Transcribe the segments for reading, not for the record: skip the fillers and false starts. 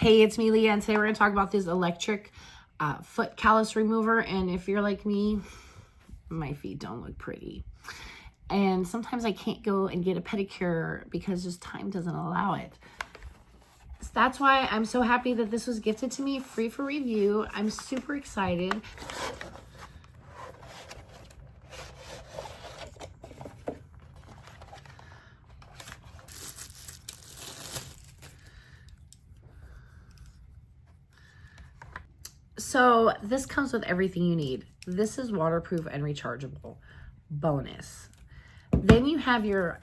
Hey, it's me, Leah, and today we're going to talk about this Electric Foot Callus Remover. And if you're like me, my feet don't look pretty. And sometimes I can't go and get a pedicure because just time doesn't allow it. So that's why I'm so happy that this was gifted to me, free for review. I'm super excited. So this comes with everything you need. This is waterproof and rechargeable. Bonus. Then you have your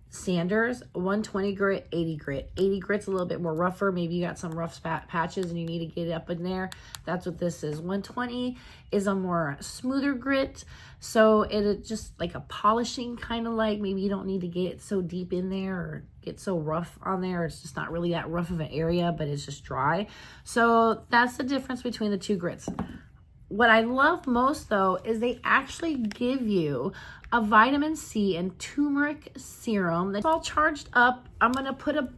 sanders, 120 grit, 80 grit. 80 grit's a little bit more rougher. Maybe you got some rough patches and you need to get it up in there. That's what this is. 120 is a more smoother grit. So it's just like a polishing kind of like, maybe you don't need to get so deep in there or get so rough on there. It's just not really that rough of an area, but it's just dry. So that's the difference between the two grits. What I love most though is they actually give you a vitamin C and turmeric serum that's all charged up. I'm going to put a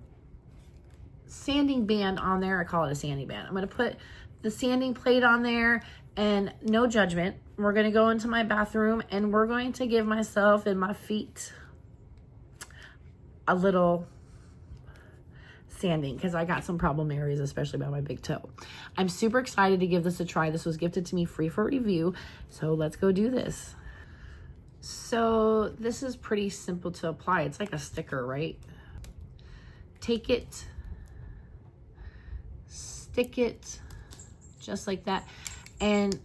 sanding band on there. I call it a sanding band. I'm going to put the sanding plate on there, and no judgment. We're going to go into my bathroom and we're going to give myself and my feet a little sanding because I got some problem areas, especially by my big toe. I'm super excited to give this a try. This was gifted to me free for review. So let's go do this. So this is pretty simple to apply. It's like a sticker, right? Take it, stick it just like that. And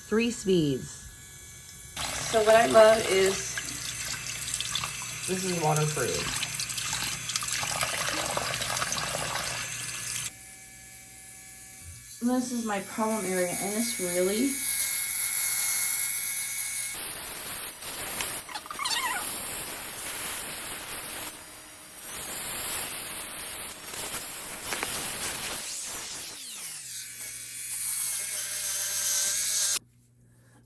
three speeds. So what I love is this is waterproof. And this is my problem area, and it's really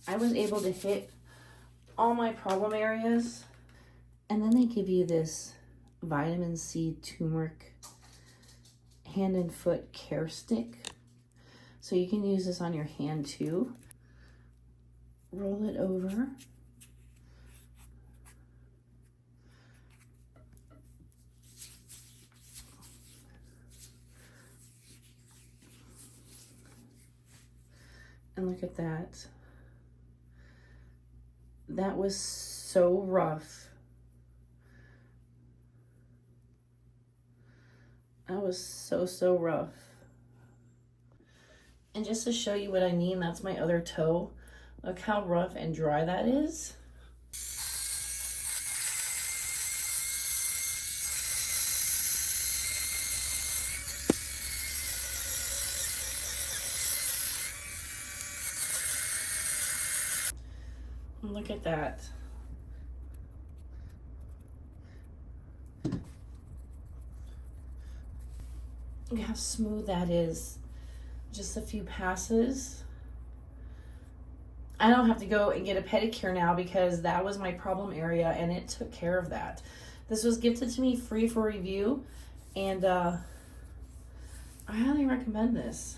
I was able to hit all my problem areas. And then they give you this vitamin C turmeric hand and foot care stick. So you can use this on your hand too. Roll it over. And look at that. That was so rough. That was so rough. And just to show you what I mean, that's my other toe. Look how rough and dry that is. Look at that. Look how smooth that is. Just a few passes. I don't have to go and get a pedicure now because that was my problem area and it took care of that. This was gifted to me free for review, and I highly recommend this.